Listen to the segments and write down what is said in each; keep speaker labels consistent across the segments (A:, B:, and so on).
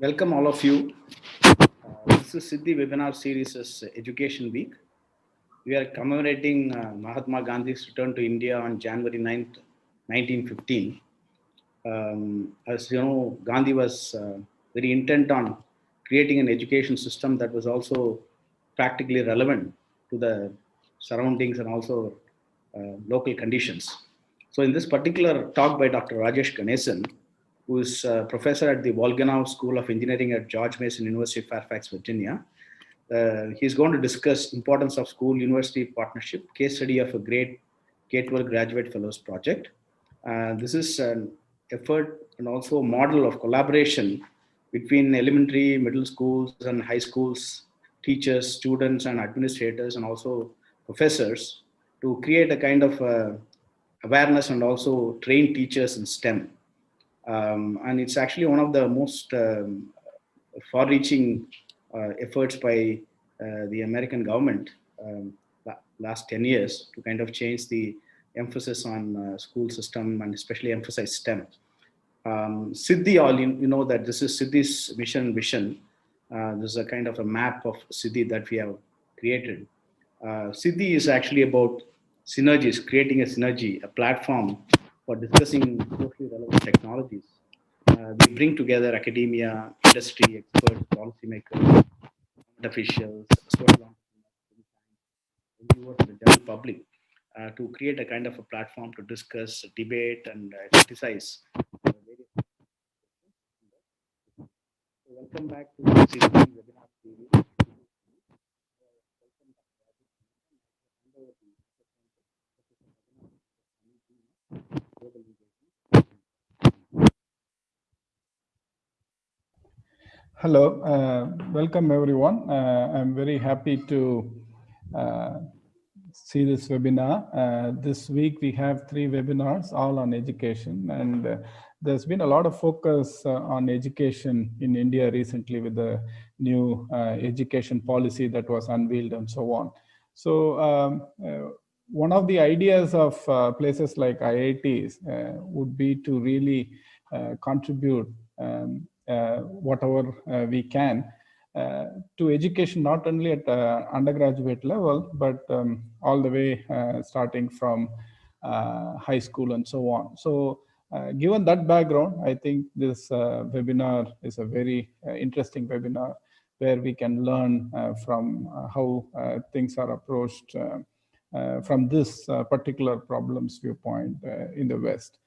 A: Welcome all of you. This is SIDDHI Webinar Series is Education Week. We are commemorating Mahatma Gandhi's return to India on January 9th, 1915. As you know, Gandhi was very intent on creating an education system that was also practically relevant to the surroundings and also local conditions. So in this particular talk by Dr. Rajesh Ganesan, who is a professor at the Volganov School of Engineering at George Mason University, Fairfax, Virginia, he's going to discuss importance of school-university partnership, case study of a great K-12 graduate fellows project. This is an effort and also a model of collaboration between elementary, middle schools and high schools, teachers, students and administrators and also professors to create a kind of awareness and also train teachers in STEM. And it's actually one of the most far-reaching efforts by the American government last 10 years to kind of change the emphasis on school system and especially emphasize STEM. SIDDHI, all you know that this is SIDDHI's mission and vision. This is a kind of a map of SIDDHI that we have created. SIDDHI is actually about synergies, creating a synergy, a platform for discussing socially relevant technologies. We bring together academia, industry, experts, policymakers, officials, social entrepreneurs, and the general public to create a kind of a platform to discuss, debate, and criticize. So welcome back to the SIDDHI webinar series.
B: Hello, welcome everyone. I'm very happy to see this webinar. This week we have 3 webinars, all on education, and there's been a lot of focus on education in India recently with the new education policy that was unveiled and so on. So one of the ideas of places like IITs would be to really contribute whatever we can to education, not only at undergraduate level, but all the way starting from high school and so on. So given that background, I think this webinar is a very interesting webinar where we can learn from how things are approached from this particular problems viewpoint in the West.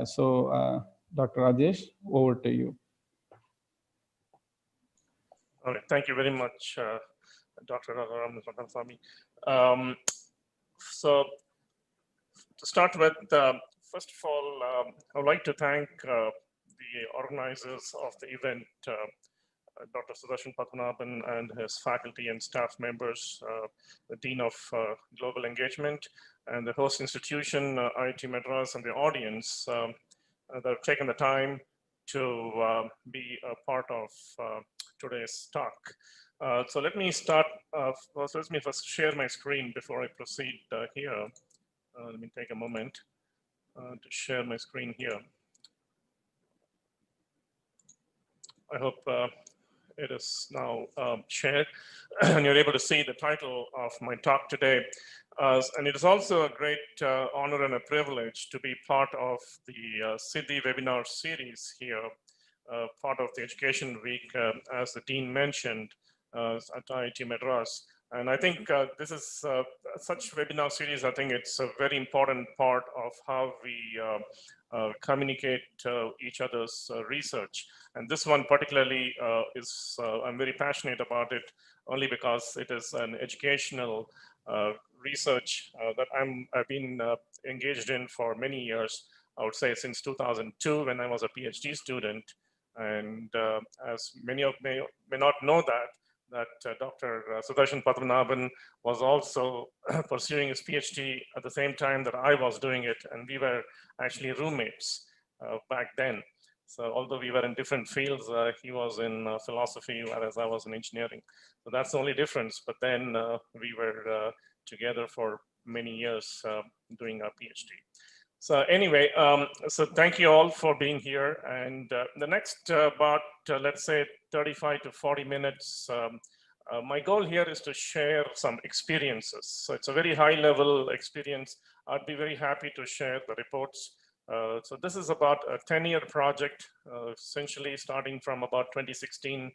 B: So Dr. Rajesh, over to you.
C: All right, thank you very much, Dr. Ramaswamy. So to start with, first of all, I would like to thank the organizers of the event, Dr. Sudarshan Padmanabhan and his faculty and staff members, the Dean of Global Engagement, and the host institution, IIT Madras, and the audience that have taken the time to be a part of today's talk. So let me start, let me first share my screen before I proceed here. Let me take a moment to share my screen here. I hope it is now shared and you're able to see the title of my talk today. And it is also a great honor and a privilege to be part of the SIDDHI webinar series here, part of the Education Week, as the Dean mentioned, at IIT Madras. And I think this is such webinar series, I think it's a very important part of how we communicate each other's research. And this one particularly is, I'm very passionate about it only because it is an educational research that I've been engaged in for many years. I would say since 2002 when I was a PhD student. And as many of you may not know that Dr. Sudarshan Padmanabhan was also pursuing his PhD at the same time that I was doing it. And we were actually roommates back then. So although we were in different fields, he was in philosophy, whereas I was in engineering. So that's the only difference. But then we were together for many years doing our PhD. So anyway, so thank you all for being here. And the next about, let's say 35 to 40 minutes, my goal here is to share some experiences. So it's a very high level experience. I'd be very happy to share the reports. So this is about a 10-year project, essentially starting from about 2016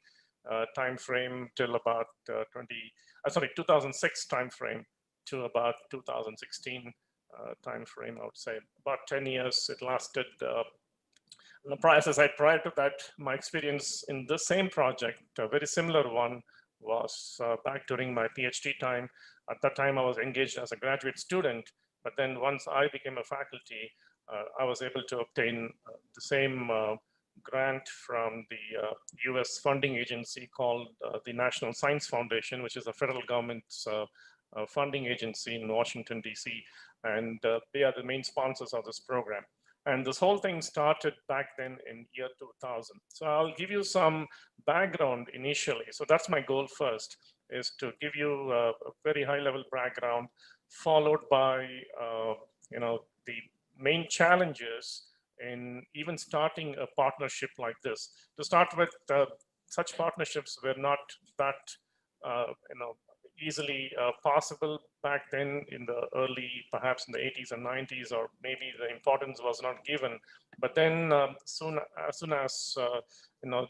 C: timeframe till about 2006 timeframe to about 2016 time frame. I would say about 10 years it lasted. As I said, prior to that, my experience in the same project, a very similar one, was back during my PhD time. At that time, I was engaged as a graduate student, but then once I became a faculty, I was able to obtain the same grant from the US funding agency called the National Science Foundation, which is a federal government's funding agency in Washington, DC. And they are the main sponsors of this program. And this whole thing started back then in year 2000. So I'll give you some background initially. So that's my goal first, is to give you a very high level background, followed by the main challenges in even starting a partnership like this. To start with, such partnerships were not that easily possible back then in the early, perhaps in the 80s and 90s, or maybe the importance was not given. But then as soon as the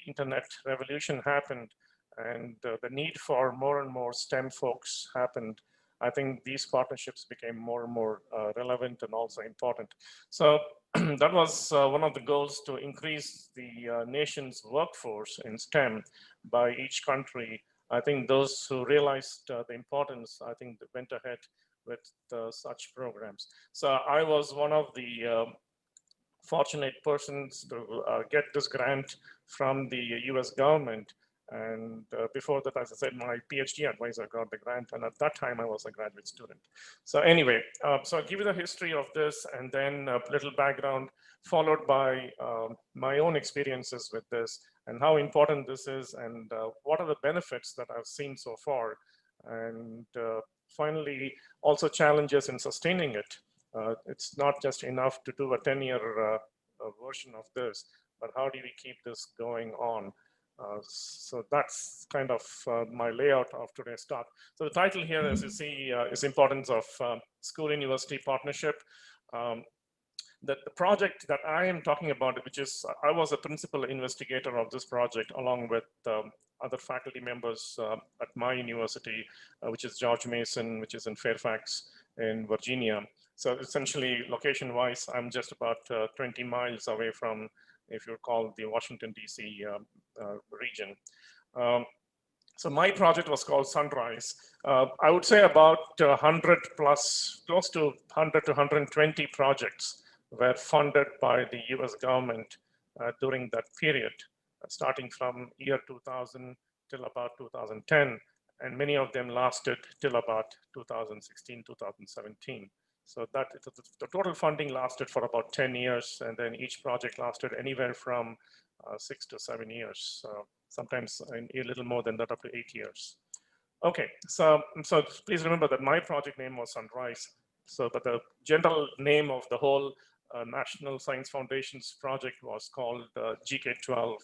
C: internet revolution happened and the need for more and more STEM folks happened, I think these partnerships became more and more relevant and also important. So that was one of the goals, to increase the nation's workforce in STEM by each country. I think those who realized the importance, I think they went ahead with such programs. So I was one of the fortunate persons to get this grant from the US government. And before that, as I said, my PhD advisor got the grant, and at that time I was a graduate student. So anyway, so I'll give you the history of this and then a little background, followed by my own experiences with this and how important this is, and what are the benefits that I've seen so far. And finally, also challenges in sustaining it. It's not just enough to do a 10-year version of this, but how do we keep this going on? So that's kind of my layout of today's talk. So the title here, as you see, is Importance of School-University Partnership. The project that I am talking about, which is, I was a principal investigator of this project along with other faculty members at my university, which is George Mason, which is in Fairfax in Virginia. So essentially, location-wise, I'm just about 20 miles away from, if you recall, the Washington, DC region. So my project was called Sunrise. I would say about 100 plus, close to 100 to 120 projects were funded by the US government during that period, starting from year 2000 till about 2010. And many of them lasted till about 2016, 2017. So that the total funding lasted for about 10 years, and then each project lasted anywhere from 6 to 7 years, sometimes a little more than that, up to 8 years. Okay, so please remember that my project name was Sunrise. So, but the general name of the whole National Science Foundation's project was called GK12,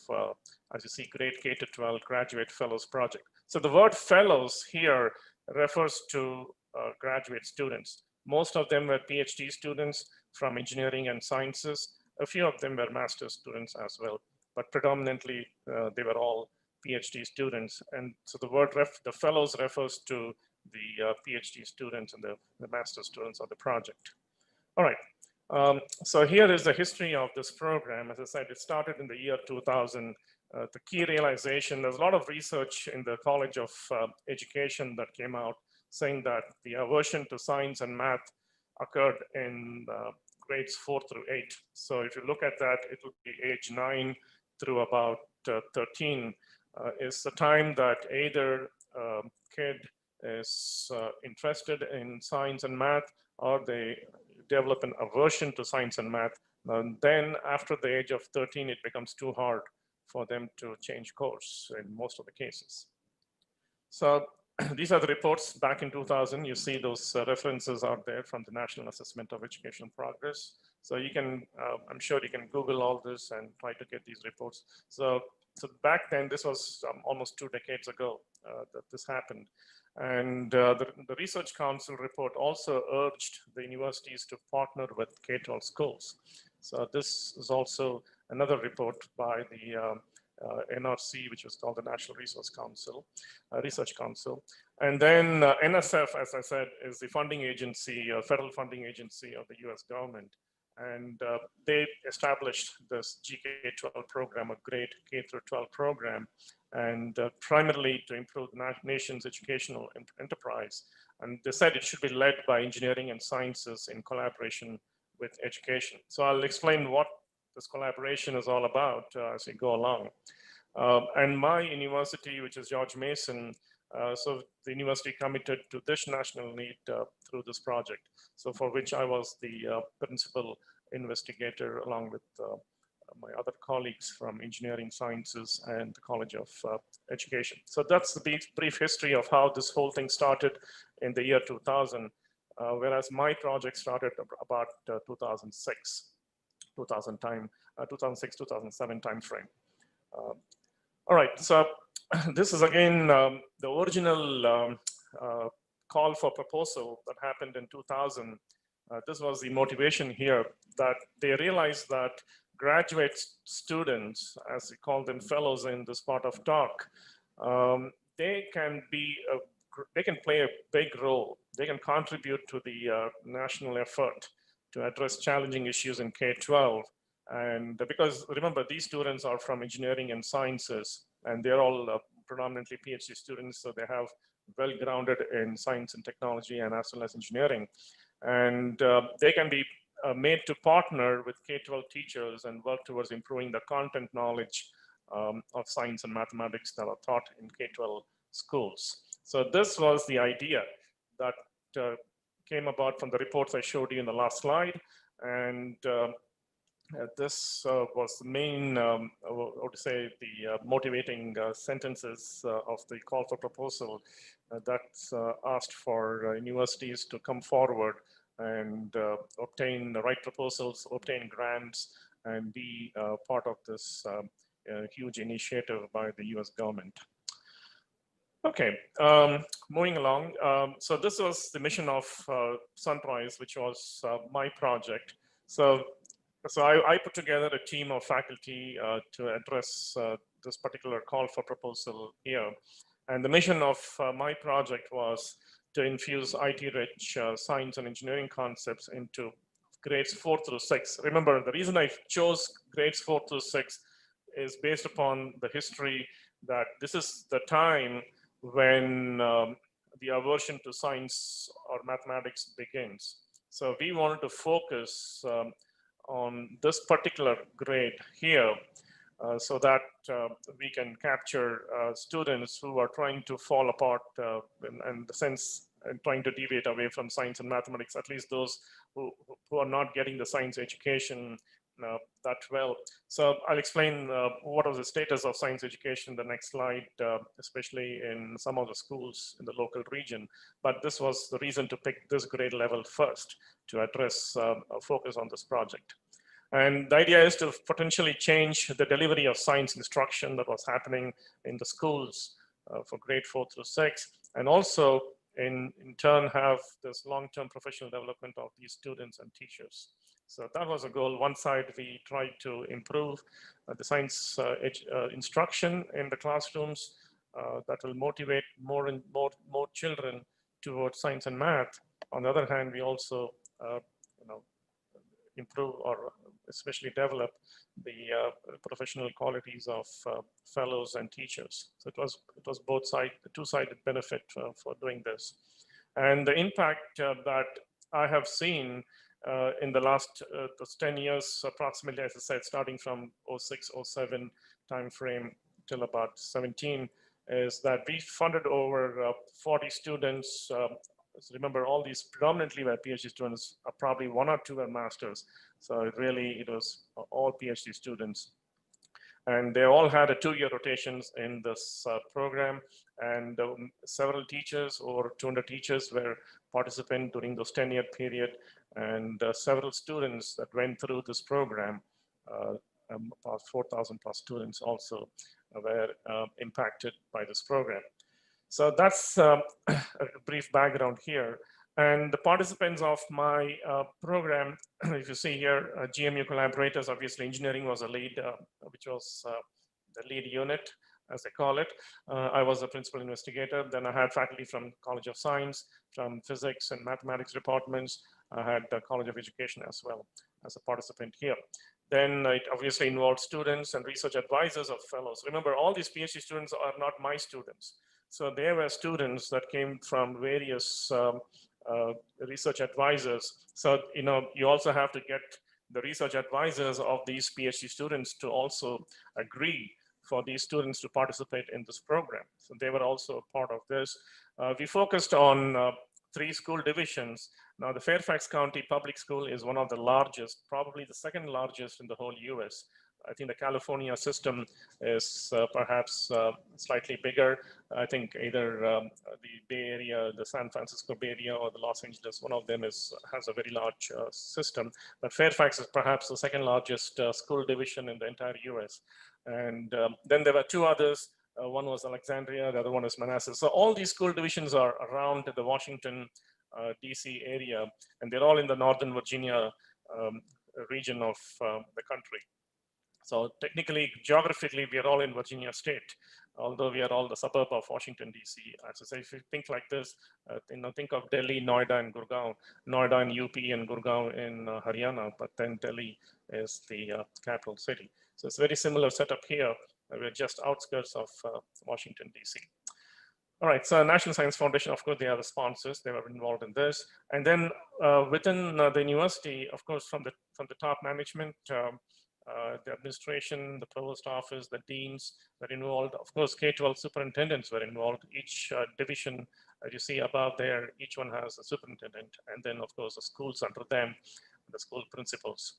C: as you see, Grade K to 12 Graduate Fellows Project. So the word fellows here refers to graduate students. Most of them were PhD students from engineering and sciences. A few of them were master's students as well, but predominantly they were all PhD students. And so the word the fellows refers to the PhD students and the master's students of the project. All right. So here is the history of this program. As I said, it started in the year 2000. The key realization, there's a lot of research in the College of Education that came out saying that the aversion to science and math occurred in grades 4 through 8. So if you look at that, it would be age 9 through about 13 is the time that either kid is interested in science and math, or they develop an aversion to science and math. And then after the age of 13, it becomes too hard for them to change course in most of the cases. So these are the reports back in 2000. You see those references out there from the National Assessment of Education Progress. So you can, I'm sure you can Google all this and try to get these reports. So back then, this was almost 2 decades ago that this happened. And the Research Council report also urged the universities to partner with K-12 schools. So this is also another report by the NRC, which was called the National Research Council. And then NSF, as I said, is the funding agency, federal funding agency of the US government. And they established this GK-12 program, a great K-12 program, and primarily to improve the nation's educational enterprise. And they said it should be led by engineering and sciences in collaboration with education. So I'll explain what this collaboration is all about as we go along. And my university, which is George Mason, so the university committed to this national need through this project. So for which I was the principal investigator along with my other colleagues from engineering sciences and the College of Education. So that's the brief history of how this whole thing started in the year 2000, whereas my project started about 2006, 2007 timeframe. All right, so this is again the original call for proposal that happened in 2000. This was the motivation here, that they realized that graduate students, as we call them fellows in this part of talk, they can play a big role. They can contribute to the national effort to address challenging issues in K-12. And because remember, these students are from engineering and sciences, and they're all predominantly PhD students, so they have well-grounded in science and technology and as well as engineering. And they can be made to partner with K-12 teachers and work towards improving the content knowledge of science and mathematics that are taught in K-12 schools. So this was the idea that came about from the reports I showed you in the last slide. And this was the main, I would say, the motivating sentences of the call for proposal that asked for universities to come forward and obtain the right proposals, obtain grants, and be part of this huge initiative by the US government. Okay, moving along. So this was the mission of Sunrise, which was my project. So I put together a team of faculty to address this particular call for proposal here. And the mission of my project was to infuse IT-rich science and engineering concepts into grades 4 through 6. Remember, the reason I chose grades 4 through 6 is based upon the history that this is the time when the aversion to science or mathematics begins. So we wanted to focus on this particular grade here so that we can capture students who are trying to fall apart in the sense and trying to deviate away from science and mathematics, at least those who are not getting the science education that well. So I'll explain what was the status of science education in the next slide, especially in some of the schools in the local region. But this was the reason to pick this grade level first to address a focus on this project. And the idea is to potentially change the delivery of science instruction that was happening in the schools for grade 4 through 6, and also in turn have this long-term professional development of these students and teachers. So that was a goal. One side, we tried to improve the science instruction in the classrooms that will motivate more and more children towards science and math. On the other hand, we also improve or especially develop the professional qualities of fellows and teachers. So it was both sides, the two-sided benefit for doing this. And the impact that I have seen in the last 10 years, approximately, as I said, starting from 06, 07 timeframe till about 17, is that we funded over 40 students. So remember, all these predominantly were PhD students, probably 1 or 2 were masters. So it was all PhD students. And they all had a 2-year rotations in this program, and several teachers, or 200 teachers, were participant during those 10-year period, and several students that went through this program, about 4,000 plus students also were impacted by this program. So that's a brief background here. And the participants of my program, if you see here, GMU collaborators, obviously engineering was a lead, which was the lead unit, as they call it. I was a principal investigator. Then I had faculty from College of Science, from physics and mathematics departments. I had the College of Education as well as a participant here. Then it obviously involved students and research advisors of fellows. Remember, all these PhD students are not my students. So they were students that came from various research advisors. So, you also have to get the research advisors of these PhD students to also agree for these students to participate in this program. So they were also a part of this. We focused on 3 school divisions. Now, the Fairfax County Public School is one of the largest, probably the second largest in the whole US. I think the California system is perhaps slightly bigger. I think either the Bay Area, the San Francisco Bay Area, or the Los Angeles, one of them has a very large system. But Fairfax is perhaps the second largest school division in the entire US. And then there were 2 others. One was Alexandria, the other one is Manassas. So all these school divisions are around the Washington, DC area, and they're all in the Northern Virginia region of the country. So technically, geographically, we are all in Virginia state, although we are all the suburb of Washington, DC. As I say, if you think like this, think of Delhi, Noida, and Gurgaon. Noida in UP and Gurgaon in Haryana, but then Delhi is the capital city. So it's a very similar setup here. We're just outskirts of Washington, DC. All right, so National Science Foundation, of course, they are the sponsors. They were involved in this. And then within the university, of course, from the top management, the administration, the provost office, the deans were involved. Of course, K-12 superintendents were involved. Each division, as you see above there, each one has a superintendent. And then, of course, the schools under them, the school principals.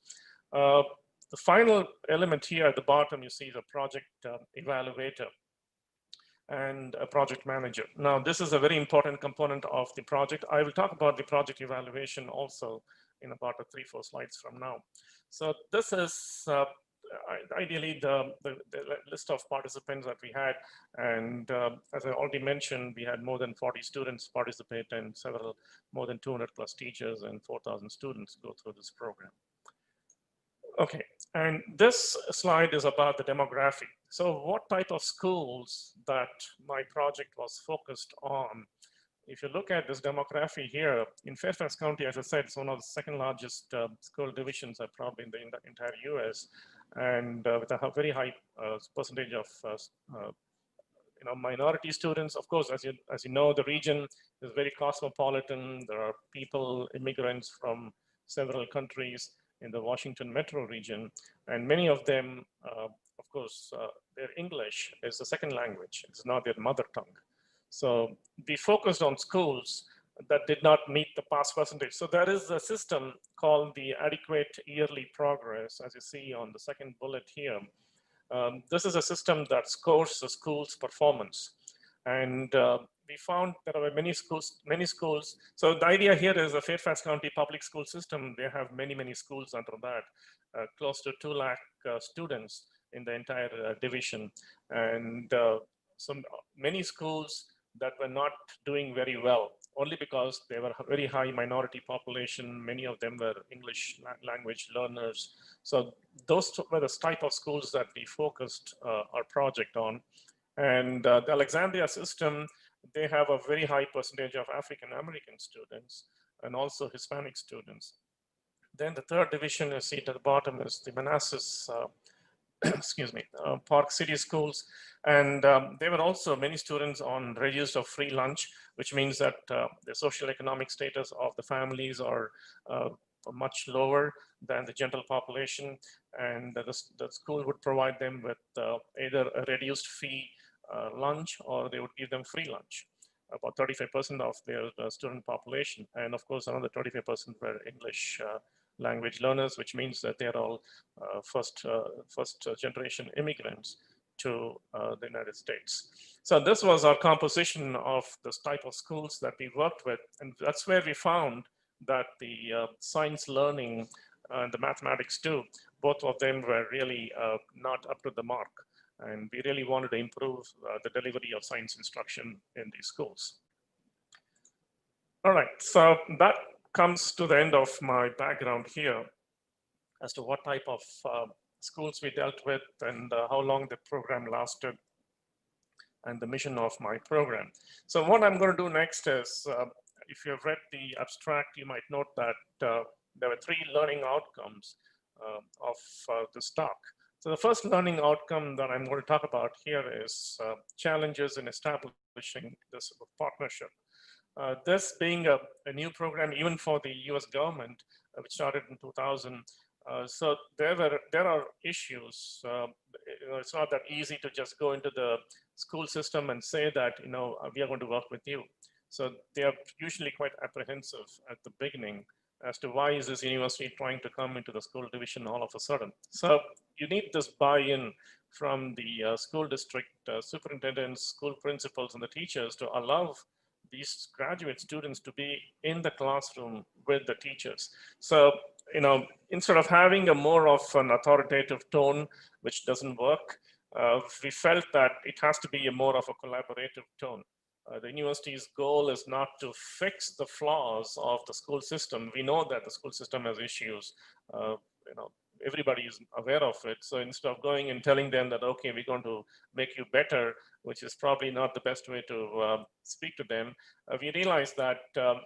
C: The final element here at the bottom, you see the project evaluator and a project manager. Now, this is a very important component of the project. I will talk about the project evaluation also in about 3-4 slides from now. So this is ideally the list of participants that we had. And as I already mentioned, we had more than 40 students participate and more than 200 plus teachers and 4,000 students go through this program. Okay, and this slide is about the demographic. So what type of schools that my project was focused on? If you look at this demography here, in Fairfax County, as I said, it's one of the second largest school divisions probably in the entire US, and with a very high percentage of minority students. Of course, as you know, the region is very cosmopolitan. There are immigrants from several countries in the Washington metro region, and many of them, of course, their English is the second language. It's not their mother tongue. So we focused on schools that did not meet the pass percentage. So there is a system called the adequate yearly progress, as you see on the second bullet here. This is a system that scores the school's performance. And we found there are many schools. So the idea here is the Fairfax County public school system. They have many schools under that, close to 2 lakh students in the entire division. And so many schools that were not doing very well, only because they were a very high minority population. Many of them were English language learners. So those were the type of schools that we focused our project on. And the Alexandria system, they have a very high percentage of African-American students and also Hispanic students. Then the third division you see at the bottom is the Manassas, excuse me, Park City schools. And there were also many students on reduced or free lunch, which means that the social economic status of the families are much lower than the general population. And the school would provide them with either a reduced fee lunch, or they would give them free lunch. About 35% of their student population. And of course, another 35% were English language learners, which means that they're all first generation immigrants to the United States. So this was our composition of this type of schools that we worked with. And that's where we found that the science learning and the mathematics too, both of them were really not up to the mark. And we really wanted to improve the delivery of science instruction in these schools. All right, so that comes to the end of my background here as to what type of schools we dealt with and how long the program lasted and the mission of my program. So what I'm going to do next is, if you have read the abstract, you might note that there were 3 learning outcomes of this talk. So the first learning outcome that I'm going to talk about here is challenges in establishing this partnership. This being a new program, even for the US government, which started in 2000, so there are issues. It's not that easy to just go into the school system and say that we are going to work with you. So they are usually quite apprehensive at the beginning as to why is this university trying to come into the school division all of a sudden. So you need this buy-in from the school district superintendents, school principals, and the teachers to allow these graduate students to be in the classroom with the teachers. So, instead of having a more of an authoritative tone, which doesn't work, we felt that it has to be a more of a collaborative tone. The university's goal is not to fix the flaws of the school system. We know that the school system has issues. Everybody is aware of it. So instead of going and telling them that, okay, we're going to make you better, which is probably not the best way to speak to them, we realized that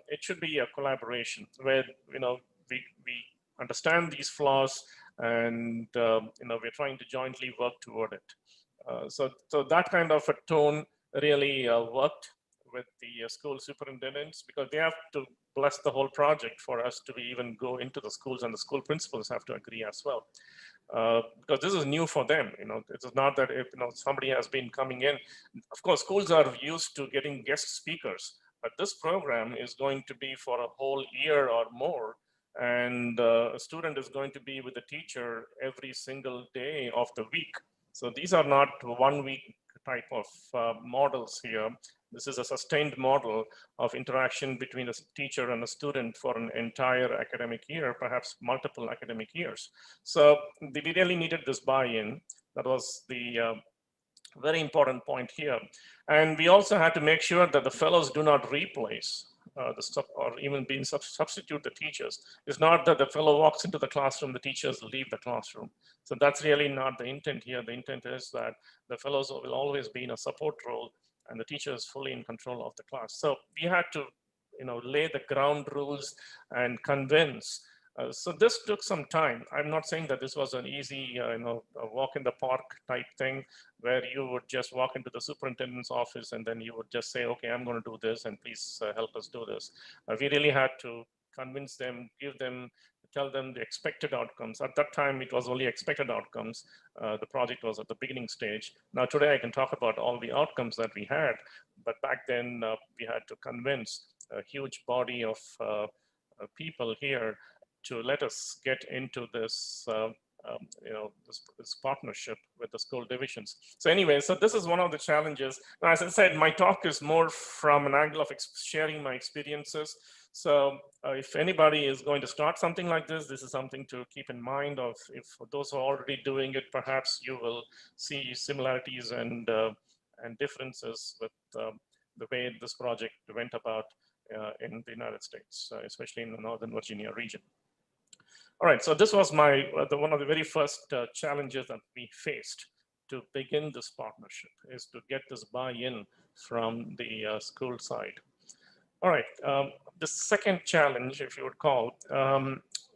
C: it should be a collaboration where we understand these flaws and we're trying to jointly work toward it. So that kind of a tone really worked with the school superintendents, because they have to bless the whole project for us to even go into the schools, and the school principals have to agree as well. Because this is new for them. It is not that if somebody has been coming in. Of course, schools are used to getting guest speakers, but this program is going to be for a whole year or more, and a student is going to be with the teacher every single day of the week. So these are not 1 week type of models here. This is a sustained model of interaction between a teacher and a student for an entire academic year, perhaps multiple academic years. So we really needed this buy-in. That was the very important point here. And we also had to make sure that the fellows do not replace the stuff or even being substitute the teachers. It's not that the fellow walks into the classroom, the teachers leave the classroom. So that's really not the intent here. The intent is that the fellows will always be in a support role and the teacher is fully in control of the class. So we had to lay the ground rules and convince. So this took some time. I'm not saying that this was an easy, a walk in the park type thing where you would just walk into the superintendent's office and then you would just say, okay, I'm going to do this and please help us do this. We really had to convince them, tell them the expected outcomes. At that time, it was only expected outcomes. The project was at the beginning stage. Now today I can talk about all the outcomes that we had, but back then we had to convince a huge body of people here to let us get into this, this partnership with the school divisions. So anyway, so this is one of the challenges. Now, as I said, my talk is more from an angle of sharing my experiences. So if anybody is going to start something like this is something to keep in mind of. If those who are already doing it, perhaps you will see similarities and differences with the way this project went about in the United States, especially in the Northern Virginia region. All right, so this was my one of the very first challenges that we faced to begin this partnership, is to get this buy-in from the school side. All right, the second challenge, if you would call,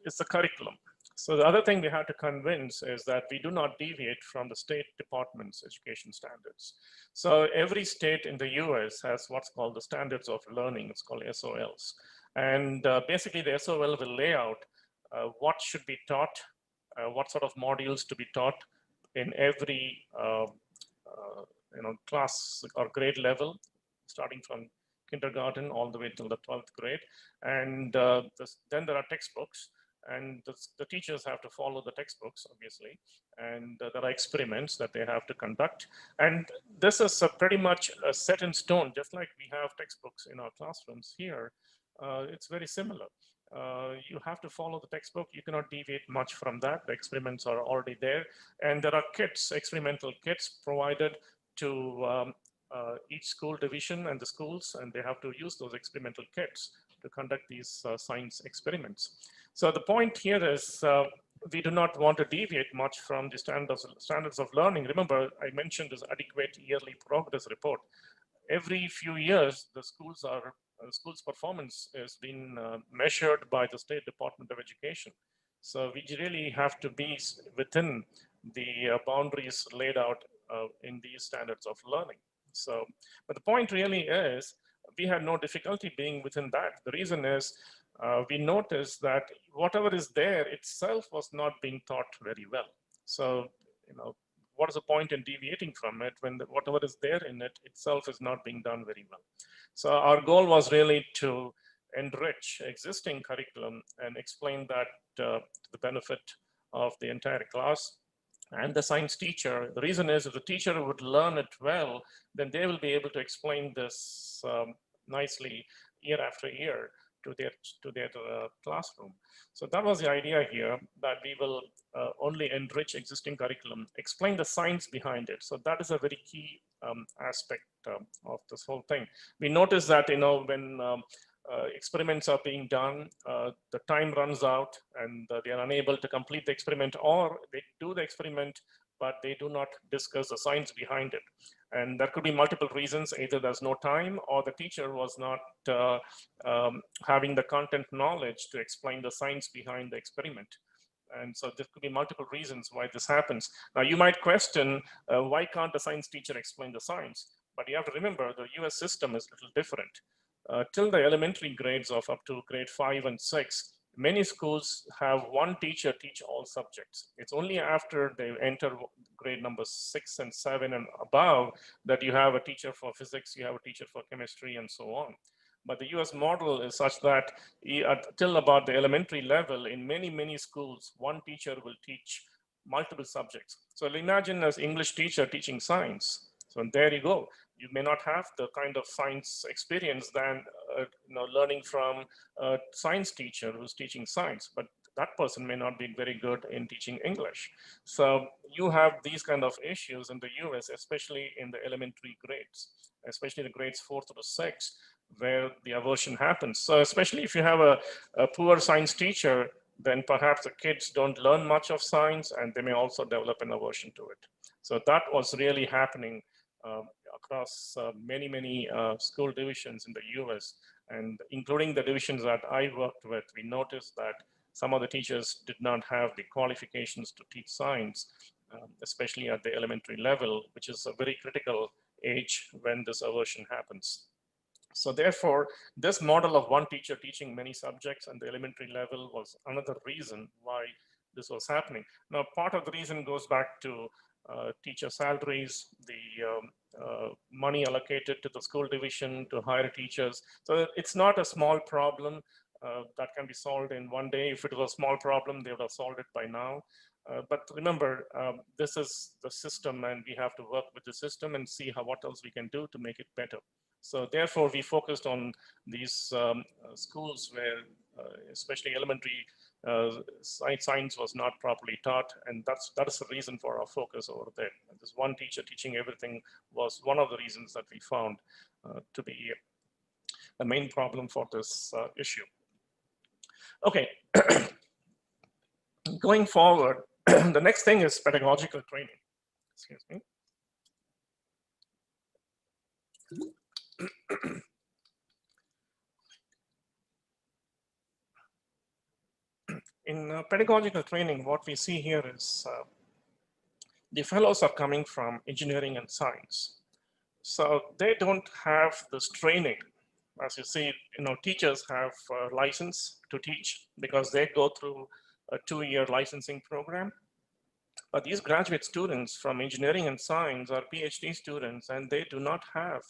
C: is the curriculum. So the other thing we had to convince is that we do not deviate from the state department's education standards. So every state in the US has what's called the standards of learning. It's called SOLs. And basically the SOL will lay out what should be taught, what sort of modules to be taught in every class or grade level, starting from kindergarten all the way till the 12th grade. And then there are textbooks, and the teachers have to follow the textbooks, obviously, and there are experiments that they have to conduct. And this is pretty much set in stone, just like we have textbooks in our classrooms here. It's very similar. You have to follow the textbook. You cannot deviate much from that. The experiments are already there. And there are kits, experimental kits provided to each school division and the schools, and they have to use those experimental kits to conduct these science experiments. So the point here is we do not want to deviate much from the standards of learning. Remember, I mentioned this adequate yearly progress report. Every few years, the schools performance is being measured by the State Department of Education. So we really have to be within the boundaries laid out in these standards of learning. So, but the point really is, we had no difficulty being within that. The reason is, we noticed that whatever is there itself was not being taught very well. So, what is the point in deviating from it when whatever is there in it itself is not being done very well? So our goal was really to enrich existing curriculum and explain that to the benefit of the entire class and the science teacher. The reason is, if the teacher would learn it well, then they will be able to explain this nicely year after year to their classroom. So that was the idea here, that we will only enrich existing curriculum, explain the science behind it. So that is a very key aspect of this whole thing. We noticed that, when experiments are being done, the time runs out and they are unable to complete the experiment, or they do the experiment, but they do not discuss the science behind it. And there could be multiple reasons. Either there's no time, or the teacher was not having the content knowledge to explain the science behind the experiment. And so there could be multiple reasons why this happens. Now you might question, why can't the science teacher explain the science? But you have to remember, the US system is a little different. Till the elementary grades of up to grade 5 and 6, many schools have one teacher teach all subjects. It's only after they enter grade number 6 and 7 and above that you have a teacher for physics, you have a teacher for chemistry, and so on. But the US model is such that till about the elementary level, in many schools, one teacher will teach multiple subjects. So imagine as English teacher teaching science. So there you go. You may not have the kind of science experience than learning from a science teacher who's teaching science, but that person may not be very good in teaching English. So you have these kind of issues in the US, especially in the elementary grades, especially the grades 4 to 6, where the aversion happens. So especially if you have a poor science teacher, then perhaps the kids don't learn much of science, and they may also develop an aversion to it. So that was really happening across many school divisions in the US, and including the divisions that I worked with. We noticed that some of the teachers did not have the qualifications to teach science, especially at the elementary level, which is a very critical age when this aversion happens. So therefore, this model of one teacher teaching many subjects at the elementary level was another reason why this was happening. Now, part of the reason goes back to teacher salaries, the money allocated to the school division to hire teachers. So it's not a small problem that can be solved in one day. If it was a small problem, they would have solved it by now. But remember, this is the system, and we have to work with the system and see what else we can do to make it better. So therefore, we focused on these schools where, especially elementary, science was not properly taught, and that is the reason for our focus over there. And this one teacher teaching everything was one of the reasons that we found to be the main problem for this issue. Okay, going forward, the next thing is pedagogical training. Excuse me. In pedagogical training, what we see here is the fellows are coming from engineering and science. So they don't have this training. As you see, teachers have a license to teach because they go through a 2-year licensing program. But these graduate students from engineering and science are PhD students, and they do not have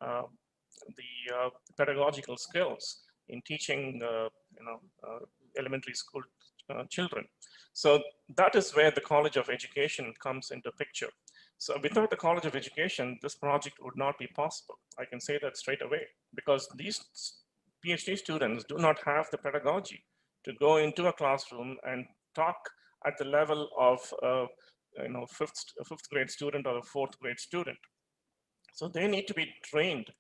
C: the pedagogical skills in teaching elementary school children. So that is where the College of Education comes into picture. So without the College of Education, this project would not be possible. I can say that straight away, because these PhD students do not have the pedagogy to go into a classroom and talk at the level of fifth grade student or a fourth grade student. So they need to be trained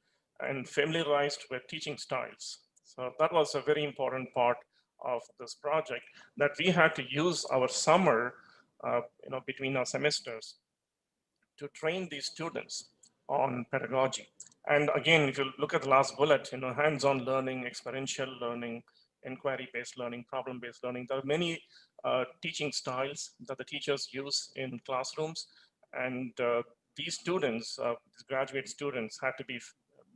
C: and familiarized with teaching styles. So that was a very important part of this project, that we had to use our summer, between our semesters, to train these students on pedagogy. And again, if you look at the last bullet, hands-on learning, experiential learning, inquiry-based learning, problem-based learning, there are many teaching styles that the teachers use in classrooms. And these students, these graduate students, had to be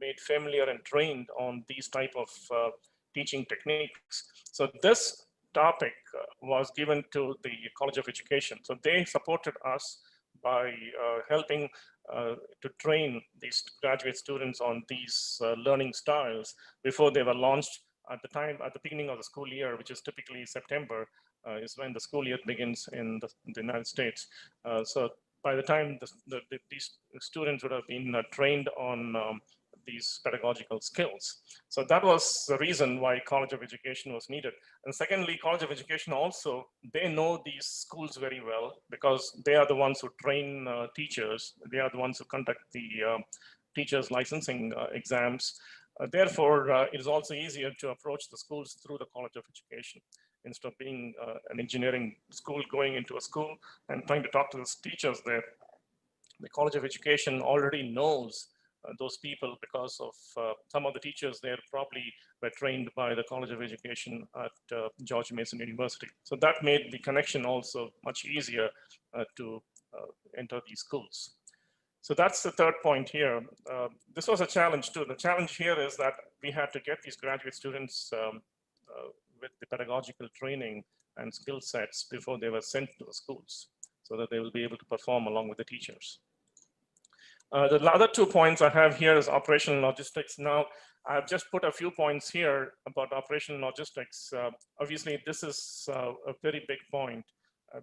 C: made familiar and trained on these type of teaching techniques. So this topic was given to the College of Education. So they supported us by helping to train these graduate students on these learning styles before they were launched at the beginning of the school year, which is typically September, is when the school year begins in the United States. So by the time these students would have been trained on these pedagogical skills. So that was the reason why College of Education was needed. And secondly, College of Education also, they know these schools very well, because they are the ones who train teachers. They are the ones who conduct the teachers licensing exams. Therefore, it is also easier to approach the schools through the College of Education, instead of being an engineering school going into a school and trying to talk to the teachers there. The College of Education already knows those people, because of some of the teachers there probably were trained by the College of Education at George Mason University. So that made the connection also much easier to enter these schools. So that's the third point here. This was a challenge too. The challenge here is that we had to get these graduate students with the pedagogical training and skill sets before they were sent to the schools, so that they will be able to perform along with the teachers. The other 2 points I have here is operational logistics. Now, I've just put a few points here about operational logistics. Obviously, this is a very big point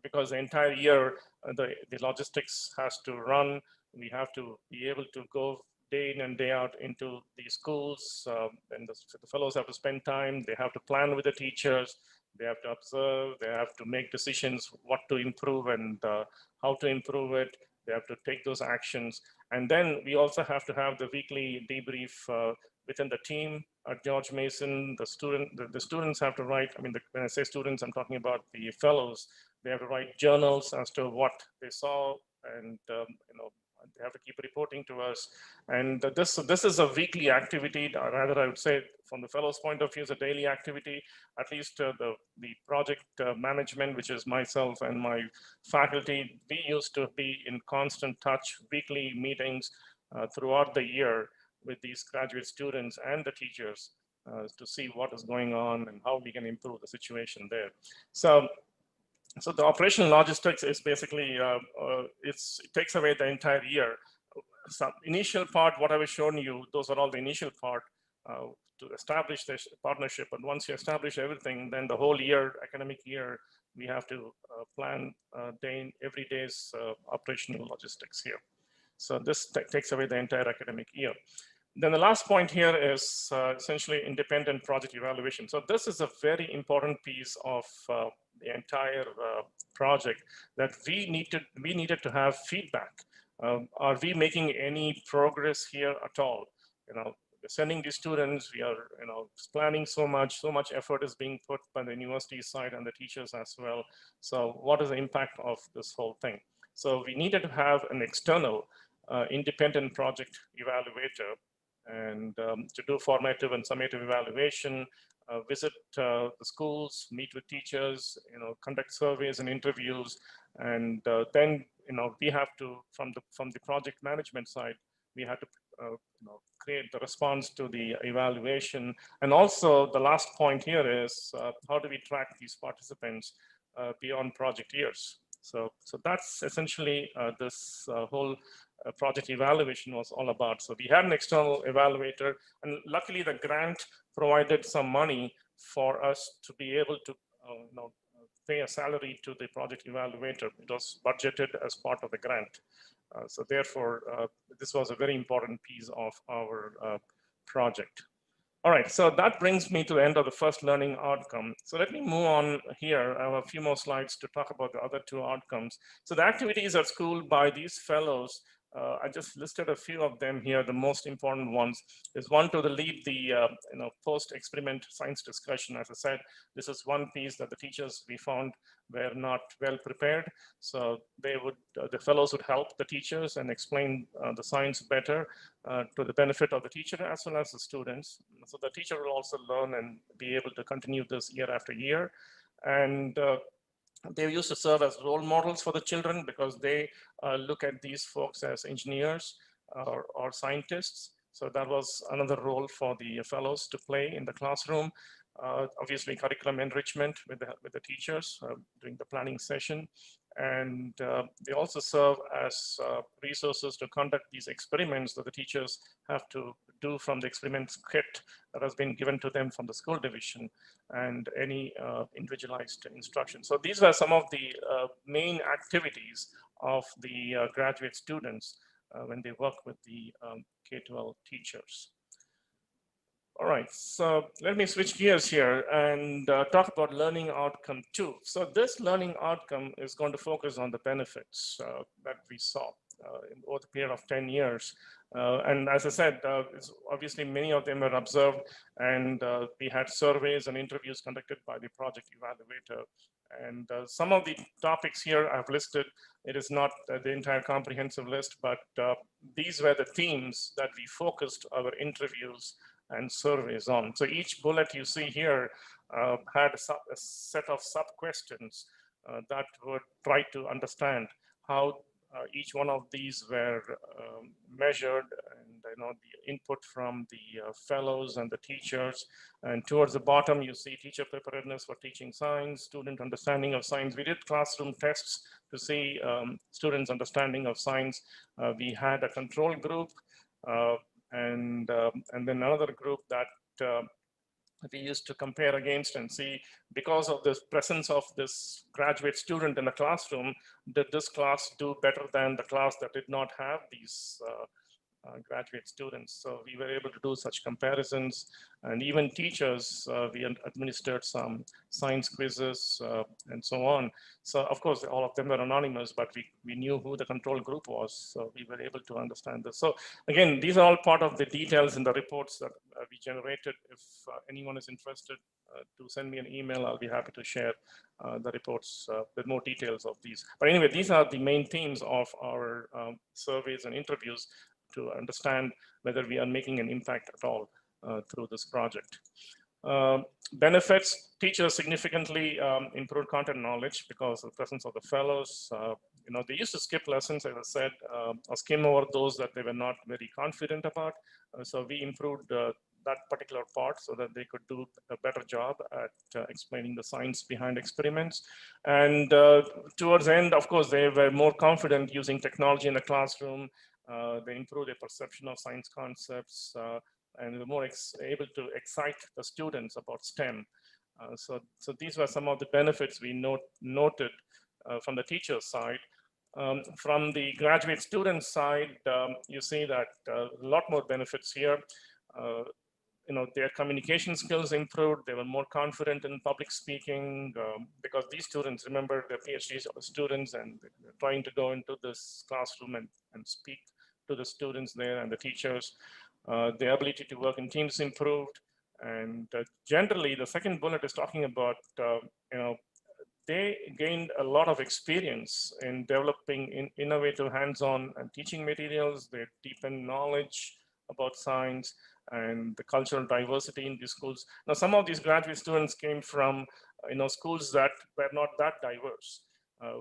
C: because the entire year, the logistics has to run. We have to be able to go day in and day out into these schools, and the fellows have to spend time. They have to plan with the teachers. They have to observe. They have to make decisions what to improve and how to improve it. They have to take those actions. And then we also have to have the weekly debrief within the team at George Mason. The students have to write, when I say students, I'm talking about the fellows. They have to write journals as to what they saw, and they have to keep reporting to us. And this is a weekly activity, or rather I would say from the fellows' point of view, is a daily activity. At least the project management, which is myself and my faculty, we used to be in constant touch, weekly meetings throughout the year with these graduate students and the teachers to see what is going on and how we can improve the situation there. So the operational logistics is basically, it takes away the entire year. Some initial part, what I was showing you, those are all the initial part to establish this partnership. But once you establish everything, then the whole year, academic year, we have to plan every day's operational logistics here. So this takes away the entire academic year. Then the last point here is essentially independent project evaluation. So this is a very important piece of the entire project, that we needed to have feedback. Are we making any progress here at all? Sending these students, we are planning so much effort is being put by the university side and the teachers as well. So what is the impact of this whole thing? So we needed to have an external independent project evaluator, and to do formative and summative evaluation, visit the schools, meet with teachers, conduct surveys and interviews, and then we have to, from the project management side, we had to create the response to the evaluation. And also the last point here is how do we track these participants beyond project years? So that's essentially this whole project evaluation was all about. So we had an external evaluator, and luckily the grant provided some money for us to be able to pay a salary to the project evaluator. It was budgeted as part of the grant. So therefore, this was a very important piece of our project. All right, so that brings me to the end of the first learning outcome. So let me move on here. I have a few more slides to talk about the other two outcomes. So the activities at school by these fellows, I just listed a few of them here. The most important ones is one to lead the post-experiment science discussion. As I said, this is one piece that the teachers we found were not well prepared. So they would, the fellows would help the teachers and explain the science better to the benefit of the teacher as well as the students. So the teacher will also learn and be able to continue this year after year. And they used to serve as role models for the children because they look at these folks as engineers or scientists. So that was another role for the fellows to play in the classroom. Obviously, curriculum enrichment with the teachers during the planning session. And they also serve as resources to conduct these experiments that the teachers have to do from the experiments kit that has been given to them from the school division and any individualized instruction. So these were some of the main activities of the graduate students when they work with the K-12 teachers. All right, so let me switch gears here and talk about learning outcome 2. So this learning outcome is going to focus on the benefits that we saw over the period of 10 years. And as I said, obviously many of them were observed, and we had surveys and interviews conducted by the project evaluator. And some of the topics here I've listed. It is not the entire comprehensive list, but these were the themes that we focused our interviews and surveys on. So each bullet you see here had a set of sub-questions that would try to understand how each one of these were measured, and the input from the fellows and the teachers. And towards the bottom, you see teacher preparedness for teaching science, student understanding of science. We did classroom tests to see students' understanding of science. We had a control group, and then another group that we used to compare against and see, because of the presence of this graduate student in the classroom, did this class do better than the class that did not have these graduate students? So we were able to do such comparisons, and even teachers, we administered some science quizzes and so on. So of course, all of them were anonymous, but we knew who the control group was, so we were able to understand this. So again, these are all part of the details in the reports that we generated. If anyone is interested to send me an email, I'll be happy to share the reports with more details of these. But anyway, these are the main themes of our surveys and interviews to understand whether we are making an impact at all through this project. Benefits: teachers significantly improved content knowledge because of the presence of the fellows. They used to skip lessons, as I said, or skim over those that they were not very confident about. So we improved that particular part so that they could do a better job at explaining the science behind experiments. And towards the end, of course, they were more confident using technology in the classroom. They improved their perception of science concepts, and were more able to excite the students about STEM. So these were some of the benefits we noted from the teacher's side. From the graduate student side, you see that a lot more benefits here. Their communication skills improved. They were more confident in public speaking because these students, remember, they're PhD students, and they're trying to go into this classroom and speak to the students there and the teachers. The ability to work in teams improved. And generally, the second bullet is talking about, they gained a lot of experience in developing innovative hands-on and teaching materials. They deepened knowledge about science and the cultural diversity in these schools. Now, some of these graduate students came from schools that were not that diverse,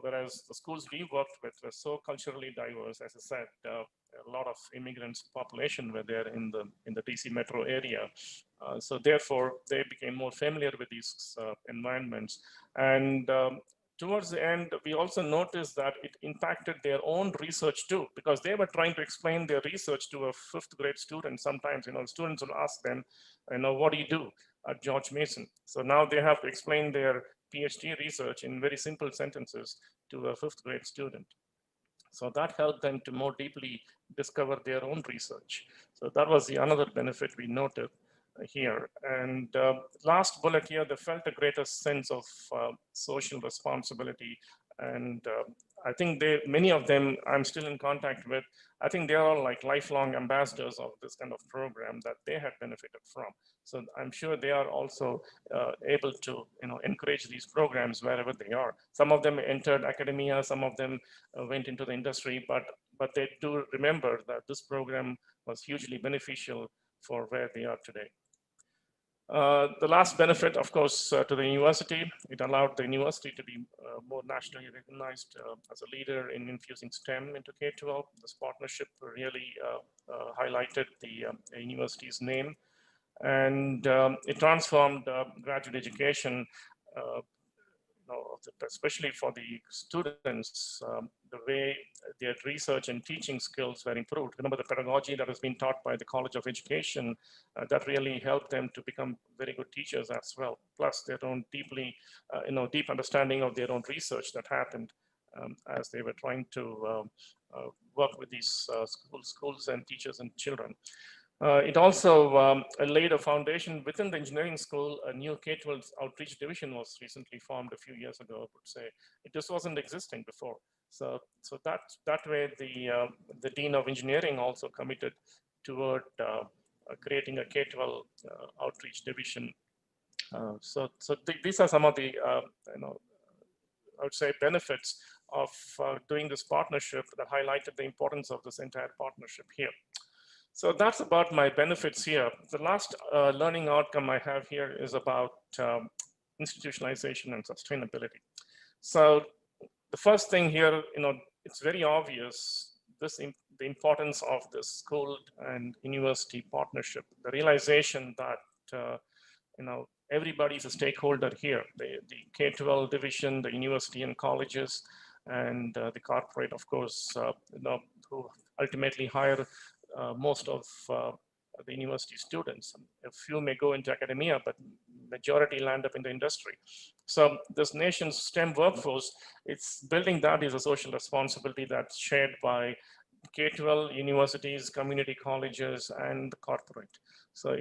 C: whereas the schools we worked with were so culturally diverse. As I said, a lot of immigrants population were there in the DC metro area. So therefore, they became more familiar with these environments. And towards the end, we also noticed that it impacted their own research too, because they were trying to explain their research to a 5th grade student. Sometimes, the students would ask them, what do you do at George Mason? So now they have to explain their PhD research in very simple sentences to a 5th grade student. So that helped them to more deeply discover their own research. So that was the another benefit we noted here. And last bullet here, they felt a greater sense of social responsibility. And I think many of them I'm still in contact with. I think they're all like lifelong ambassadors of this kind of program that they had benefited from. So I'm sure they are also able to encourage these programs wherever they are. Some of them entered academia, some of them went into the industry, but they do remember that this program was hugely beneficial for where they are today. The last benefit, of course, to the university, it allowed the university to be more nationally recognized as a leader in infusing STEM into K-12. This partnership really highlighted the university's name, and it transformed graduate education, especially for the students, the way their research and teaching skills were improved. Remember the pedagogy that has been taught by the College of Education, that really helped them to become very good teachers as well. Plus their own deep understanding of their own research that happened as they were trying to work with these schools and teachers and children. It also laid a foundation within the engineering school. A new K-12 outreach division was recently formed a few years ago, I would say. It just wasn't existing before. So that way, the Dean of Engineering also committed toward creating a K-12 outreach division. These are some of the, I would say, benefits of doing this partnership that highlighted the importance of this entire partnership here. So that's about my benefits here. The last learning outcome I have here is about institutionalization and sustainability. So the first thing here, it's very obvious, the importance of the school and university partnership, the realization that, everybody's a stakeholder here, the K-12 division, the university and colleges, and the corporate, of course, who ultimately hire most of the university students. A few may go into academia, but majority land up in the industry. So this nation's STEM workforce, it's building that is a social responsibility that's shared by K-12 universities, community colleges, and the corporate. So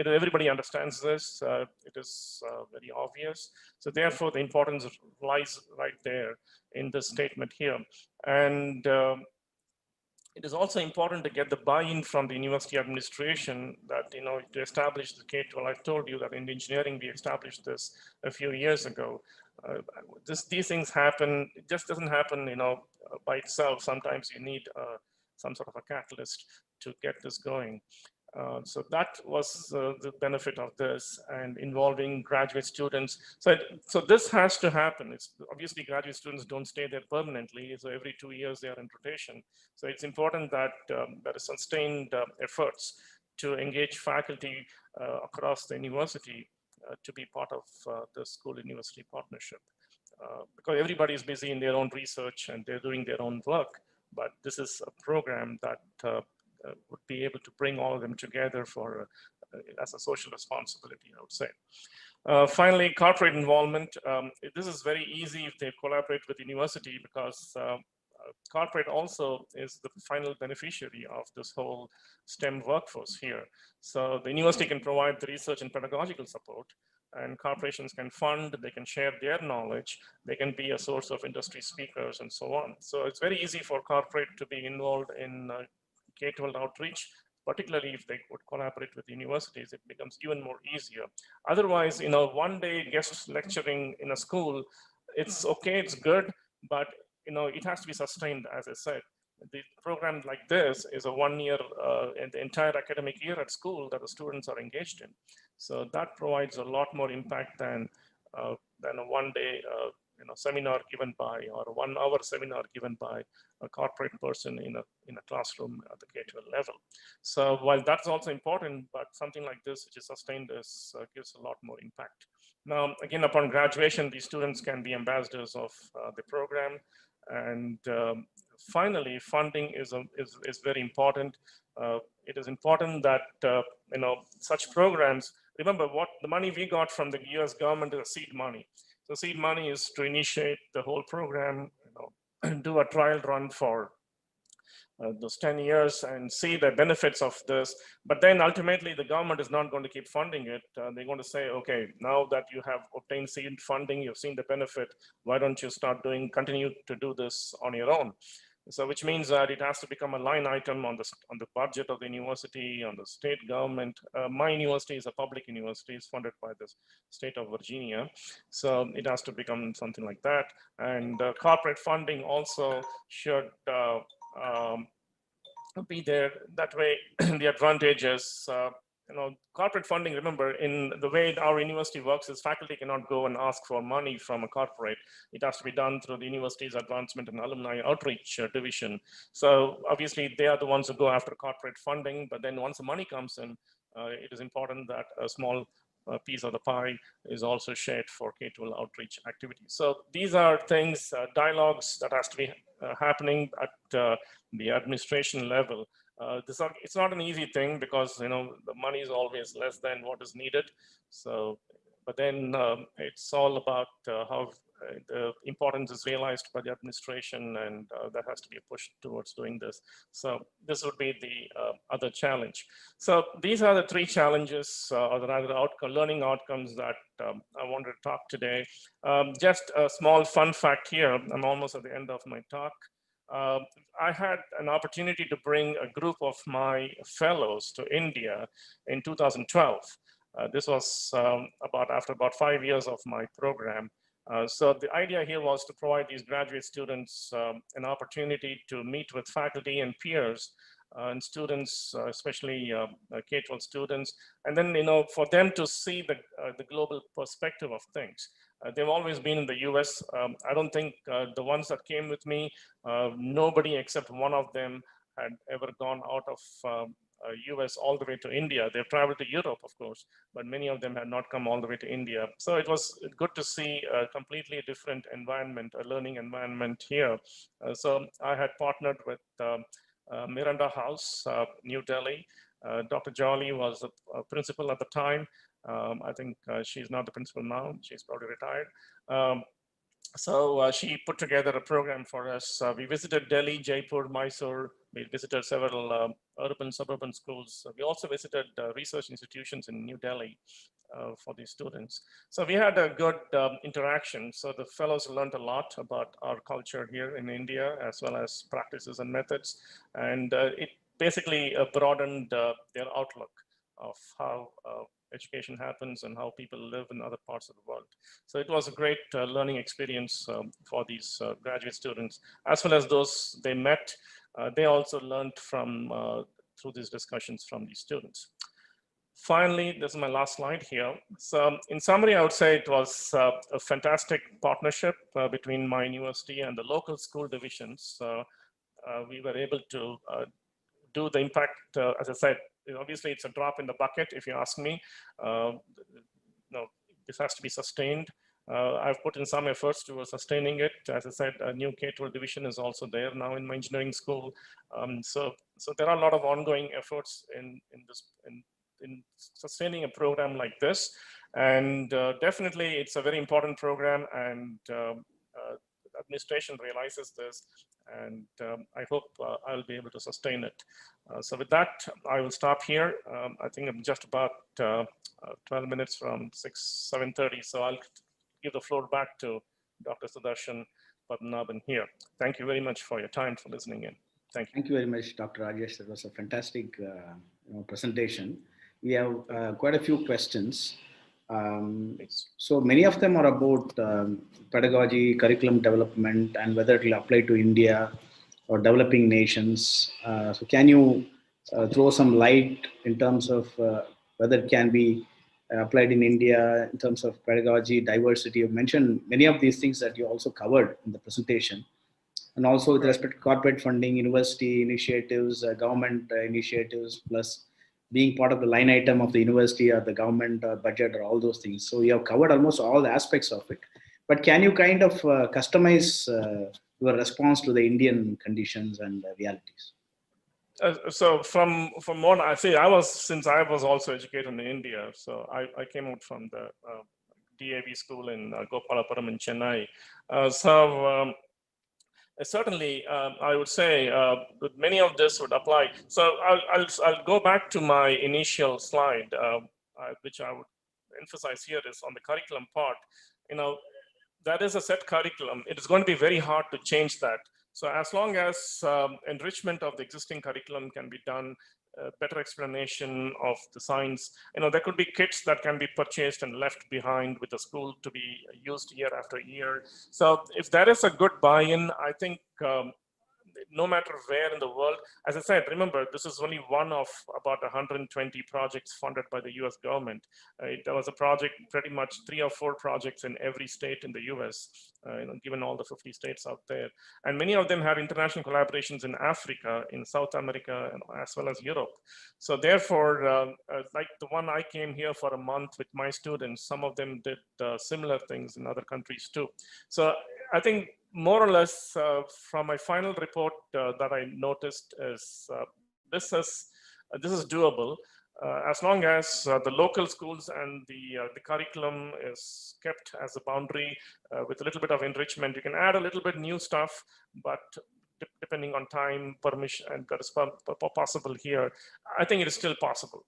C: everybody understands this. It is very obvious. So therefore, the importance lies right there in this statement here. And it is also important to get the buy-in from the university administration that, to establish the K-12. I've told you that in engineering, we established this a few years ago. These things happen, it just doesn't happen, by itself. Sometimes you need some sort of a catalyst to get this going. So that was the benefit of this, and involving graduate students. So this has to happen. It's obviously graduate students don't stay there permanently. So every 2 years they are in rotation. So it's important that there is sustained efforts to engage faculty across the university to be part of the school-university partnership. Because everybody is busy in their own research and they're doing their own work, but this is a program that would be able to bring all of them together for as a social responsibility, I would say. Finally, corporate involvement. This is very easy if they collaborate with university, because corporate also is the final beneficiary of this whole STEM workforce here. So the university can provide the research and pedagogical support, and corporations can fund, they can share their knowledge, they can be a source of industry speakers and so on. So it's very easy for corporate to be involved in K-12 outreach, particularly if they would collaborate with universities, it becomes even more easier. Otherwise, one day guest lecturing in a school, it's okay, it's good, but it has to be sustained, as I said. The program like this is a 1 year, and the entire academic year at school that the students are engaged in. So that provides a lot more impact than a one-day seminar given by, or a 1 hour seminar given by a corporate person in a classroom at the K-12 level. So while that's also important, but something like this, which is sustained, gives a lot more impact. Now, again, upon graduation, these students can be ambassadors of the program. And finally, funding is very important. It is important that such programs remember what the money we got from the US government is seed money. So seed money is to initiate the whole program, do a trial run for those 10 years and see the benefits of this. But then ultimately the government is not going to keep funding it. They're going to say, okay, now that you have obtained seed funding, you've seen the benefit, why don't you continue to do this on your own? So which means that it has to become a line item on the budget of the university, on the state government. My university is a public university, it's funded by the state of Virginia. So it has to become something like that. And corporate funding also should be there. That way, the advantages, corporate funding, remember, in the way our university works is faculty cannot go and ask for money from a corporate. It has to be done through the university's advancement and alumni outreach division. So obviously they are the ones who go after corporate funding, but then once the money comes in, it is important that a small piece of the pie is also shared for K-12 outreach activities. So these are things, dialogues that has to be happening at the administration level. It's not an easy thing because the money is always less than what is needed. So, but then it's all about how the importance is realized by the administration, and that has to be pushed towards doing this. So this would be the other challenge. So these are the three challenges, or rather learning outcomes that I wanted to talk today. Just a small fun fact here. I'm almost at the end of my talk. I had an opportunity to bring a group of my fellows to India in 2012. This was after about 5 years of my program. So the idea here was to provide these graduate students an opportunity to meet with faculty and peers and students, especially K-12 students, and then for them to see the global perspective of things. They've always been in the US. I don't think the ones that came with me, nobody except one of them had ever gone out of US all the way to India. They've traveled to Europe, of course, but many of them had not come all the way to India. So it was good to see a completely different environment, a learning environment here. So I had partnered with Miranda House, New Delhi. Dr. Jolly was a principal at the time. I think she's not the principal now. She's probably retired. So she put together a program for us. We visited Delhi, Jaipur, Mysore. We visited several urban, suburban schools. We also visited research institutions in New Delhi for these students. So we had a good interaction. So the fellows learned a lot about our culture here in India, as well as practices and methods. And it basically broadened their outlook of how education happens and how people live in other parts of the world. So it was a great learning experience for these graduate students, as well as those they met. They also learned from through these discussions from these students. Finally, this is my last slide here. So in summary, I would say it was a fantastic partnership between my university and the local school divisions. We were able to do the impact, as I said, obviously it's a drop in the bucket if you ask me. This has to be sustained. I've put in some efforts towards sustaining it. As I said, a new K-12 division is also there now in my engineering school. So there are a lot of ongoing efforts in sustaining a program like this. And definitely it's a very important program, and administration realizes this, and I hope I'll be able to sustain it. So with that, I will stop here. I think I'm just about 12 minutes from 7:30, so I'll give the floor back to Dr. Sudarshan Padmanabhan here. Thank you very much for your time, for listening in. Thank you.
A: Thank you very much, Dr. Rajesh. That was a fantastic presentation. We have quite a few questions. So many of them are about pedagogy, curriculum development, and whether it will apply to India or developing nations. So can you throw some light in terms of whether it can be applied in India in terms of pedagogy, diversity? You mentioned many of these things that you also covered in the presentation. And also with respect to corporate funding, university initiatives, government initiatives, plus being part of the line item of the university or the government budget or all those things. So you have covered almost all the aspects of it. But can you kind of customize your response to the Indian conditions and realities?
C: So from what I say, since I was also educated in India, so I came out from the DAV school in Gopalapuram in Chennai. Certainly, I would say that many of this would apply. So I'll go back to my initial slide, which I would emphasize here is on the curriculum part. You know, that is a set curriculum. It is going to be very hard to change that. So as long as enrichment of the existing curriculum can be done, better explanation of the science, there could be kits that can be purchased and left behind with the school to be used year after year. So if there is a good buy-in, I think no matter where in the world, as I said, remember, this is only one of about 120 projects funded by the US government. There was a project, pretty much 3 or 4 projects in every state in the US, given all the 50 states out there. And many of them had international collaborations in Africa, in South America, as well as Europe. So therefore, like the one I came here for a month with my students, some of them did similar things in other countries too. So I think more or less from my final report that I noticed is this is doable as long as the local schools and the curriculum is kept as a boundary with a little bit of enrichment. You can add a little bit new stuff, but depending on time, permission, and that is possible here, I think it is still possible.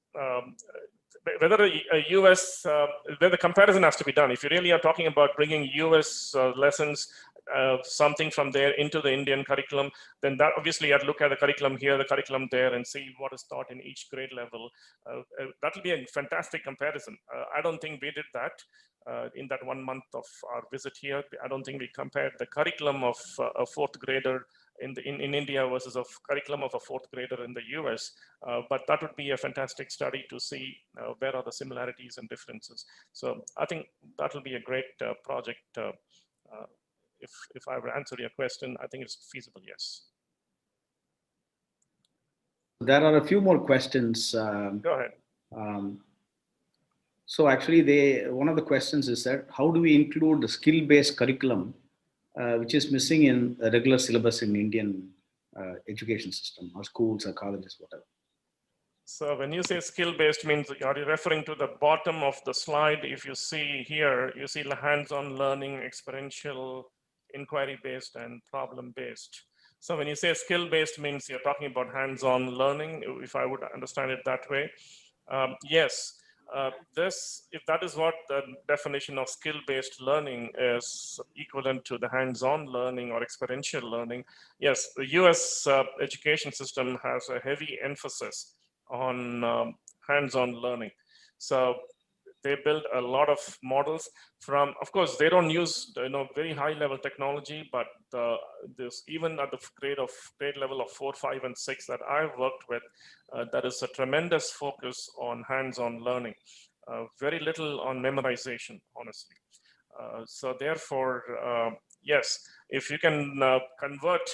C: Whether a US, where the comparison has to be done. If you really are talking about bringing US lessons, something from there into the Indian curriculum, then that obviously I'd look at the curriculum here, the curriculum there, and see what is taught in each grade level. That will be a fantastic comparison. I don't think we did that in that 1 month of our visit here. I don't think we compared the curriculum of a 4th grader in India versus a curriculum of a 4th grader in the US. But that would be a fantastic study to see where are the similarities and differences. So I think that will be a great project. If I were to answer your question, I think it's feasible, yes.
A: There are a few more questions.
C: Go ahead.
A: So actually, one of the questions is that how do we include the skill-based curriculum, which is missing in a regular syllabus in Indian education system, or schools or colleges, whatever?
C: So when you say skill-based, means are you referring to the bottom of the slide? If you see here, you see hands-on learning, experiential, inquiry-based, and problem-based. So when you say skill-based, means you're talking about hands-on learning, if I would understand it that way. Yes, if that is what the definition of skill-based learning is, equivalent to the hands-on learning or experiential learning, yes, the US education system has a heavy emphasis on hands-on learning. So they build a lot of models from, of course, they don't use very high-level technology, but this even at the grade level of 4, 5, and 6 that I've worked with, that is a tremendous focus on hands-on learning. Very little on memorization, honestly. So therefore, yes, if you can convert,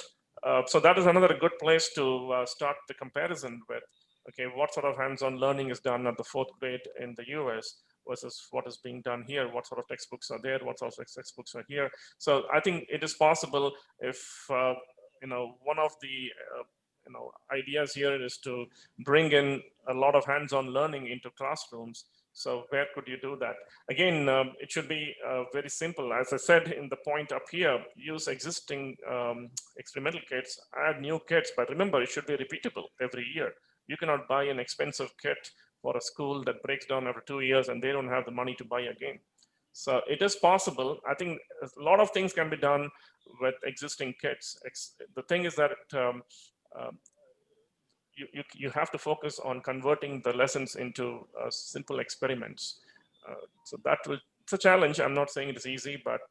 C: so that is another good place to start the comparison with. Okay, what sort of hands-on learning is done at the 4th grade in the US versus what is being done here? What sort of textbooks are there? What sort of textbooks are here? So I think it is possible if one of the ideas here is to bring in a lot of hands-on learning into classrooms. So where could you do that? Again, it should be very simple. As I said in the point up here, use existing experimental kits, add new kits, but remember, it should be repeatable every year. You cannot buy an expensive kit for a school that breaks down after 2 years and they don't have the money to buy again. So it is possible. I think a lot of things can be done with existing kits. The thing is that you have to focus on converting the lessons into simple experiments. So it's a challenge. I'm not saying it is easy, but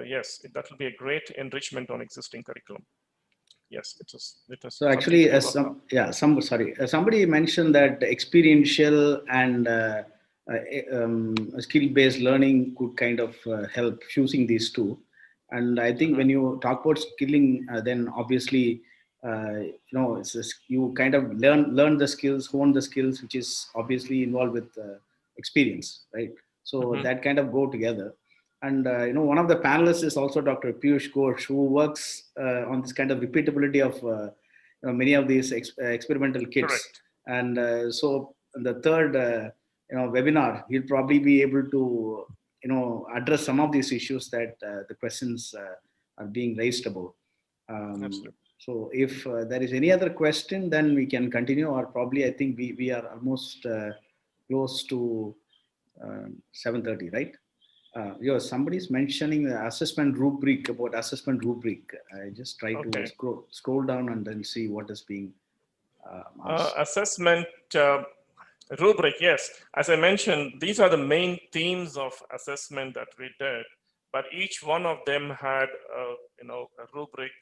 C: yes, that will be a great enrichment on existing curriculum. Yes, it is.
A: So actually, somebody mentioned that experiential and skill-based learning could kind of help fusing these two. And I think when you talk about skilling, then obviously, you kind of learn the skills, hone the skills, which is obviously involved with experience, right? So that kind of go together. And one of the panelists is also Dr. Piyush Ghosh, who works on this kind of repeatability of many of these experimental kits.
C: Correct.
A: And so the third webinar, he'll probably be able to address some of these issues that the questions are being raised about.
C: Absolutely.
A: So if there is any other question, then we can continue, or probably I think we are almost close to 7:30, right? Somebody's mentioning the assessment rubric, about assessment rubric. I just try to scroll down and then see what is being asked.
C: Assessment rubric, yes. As I mentioned, these are the main themes of assessment that we did, but each one of them had a rubric,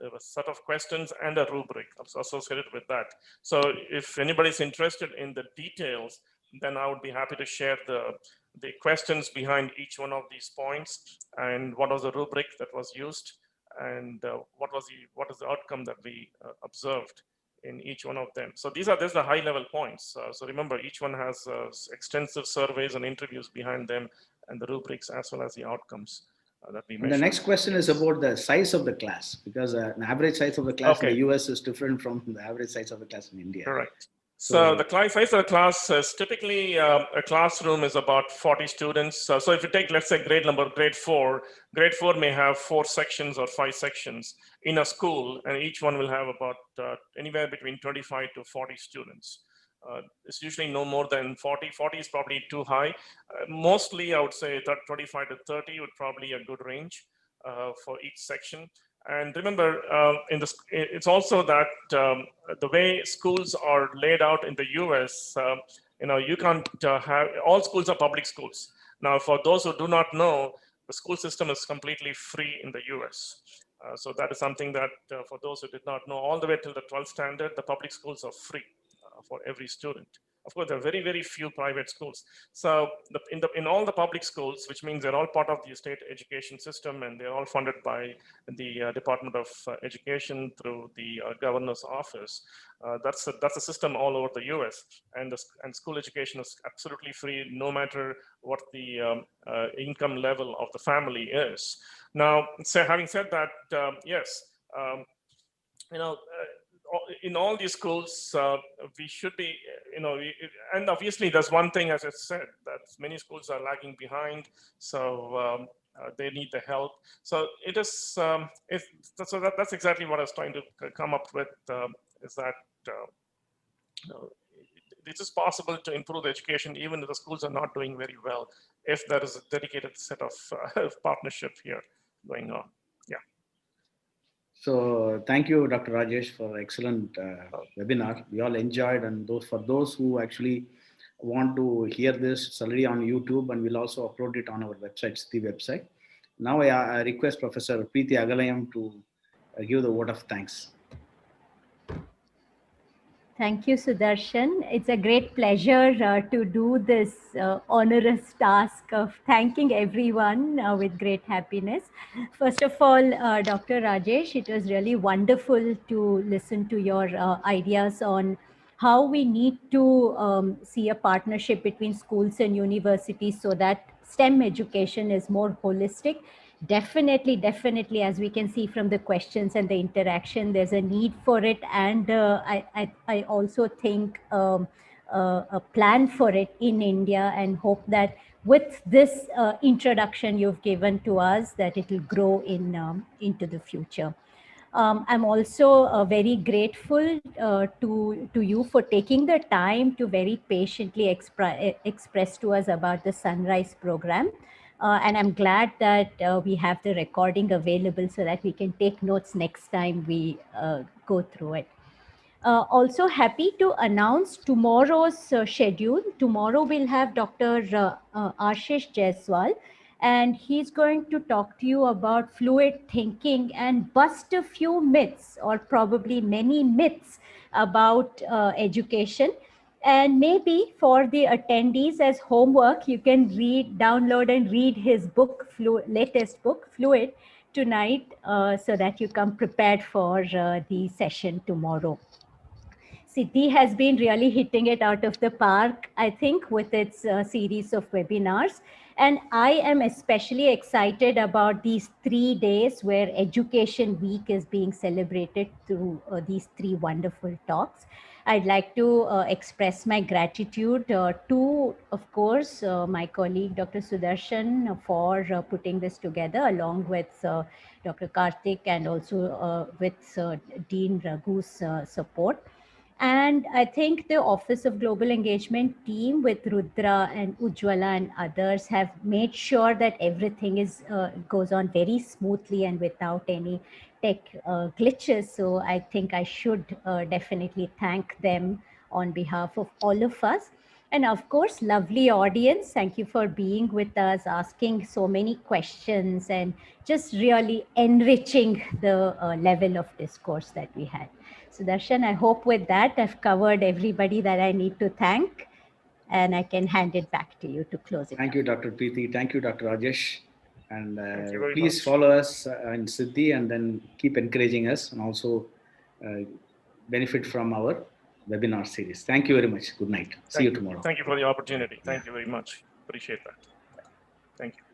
C: there was a set of questions and a rubric associated with that. So if anybody's interested in the details, then I would be happy to share the questions behind each one of these points and what was the rubric that was used, and what is the outcome that we observed in each one of them. So these are the high level points. So remember, each one has extensive surveys and interviews behind them, and the rubrics as well as the outcomes that we measure.
A: The next question is about the size of the class, because an average size of the class in the US is different from the average size of the class in India.
C: Correct. So the size of the class is typically a classroom is about 40 students. So if you take, let's say, grade 4 may have 4 sections or 5 sections in a school, and each one will have about anywhere between 25 to 40 students. It's usually no more than 40. 40 is probably too high. Mostly, I would say that 25 to 30 would probably be a good range for each section. And remember, it's also that the way schools are laid out in the US, you can't have, all schools are public schools. Now, for those who do not know, the school system is completely free in the US. So that is something that for those who did not know, all the way till the 12th standard, the public schools are free for every student. Of course, there are very, very few private schools. So in all the public schools, which means they're all part of the state education system, and they're all funded by the Department of Education through the governor's office. That's a system all over the US, and school education is absolutely free, no matter what the income level of the family is. Now, so having said that, yes, in all these schools, we should be, and obviously there's one thing, as I said, that many schools are lagging behind, so they need the help. So it is, so that's exactly what I was trying to come up with, is that it is possible to improve education even if the schools are not doing very well, if there is a dedicated set of partnership here going on.
A: So thank you, Dr. Rajesh, for excellent webinar. We all enjoyed, and for those who actually want to hear this, it's already on YouTube, and we'll also upload it on our website, SIDDHI website. Now I request Professor Preeti Agalayam to give the vote of thanks.
D: Thank you, Sudarshan. It's a great pleasure to do this onerous task of thanking everyone with great happiness. First of all, Dr. Rajesh, it was really wonderful to listen to your ideas on how we need to see a partnership between schools and universities so that STEM education is more holistic. Definitely, as we can see from the questions and the interaction, there's a need for it, and I also think a plan for it in India, and hope that with this introduction you've given to us, that it will grow into the future. I'm also very grateful to you for taking the time to very patiently express to us about the Sunrise program. And I'm glad that we have the recording available so that we can take notes next time we go through it. Also happy to announce tomorrow's schedule. Tomorrow we'll have Dr. Ashish Jaiswal, and he's going to talk to you about fluid thinking and bust a few myths, or probably many myths, about education. And maybe for the attendees as homework, you can download and read his book, latest book, Fluid, tonight, so that you come prepared for the session tomorrow. SIDDHI has been really hitting it out of the park, I think, with its series of webinars. And I am especially excited about these 3 days where Education Week is being celebrated through these 3 wonderful talks. I'd like to express my gratitude to, of course, my colleague Dr. Sudarshan for putting this together, along with Dr. Karthik, and also with Dean Raghu's support. And I think the Office of Global Engagement team with Rudra and Ujjwala and others have made sure that everything is goes on very smoothly and without any tech glitches. So I think I should definitely thank them on behalf of all of us. And of course, lovely audience, thank you for being with us, asking so many questions, and just really enriching the level of discourse that we had. Sudarshan, I hope with that I've covered everybody that I need to thank, and I can hand it back to you to close it.
A: Thank you, Dr. Preeti. Thank you, Dr. Rajesh. And
C: Thank you very
A: please
C: much.
A: follow us in SIDDHI, and then keep encouraging us, and also benefit from our webinar series. Thank you very much. Good night. See you tomorrow.
C: Thank you for the opportunity. Thank you very much. Appreciate that. Thank you.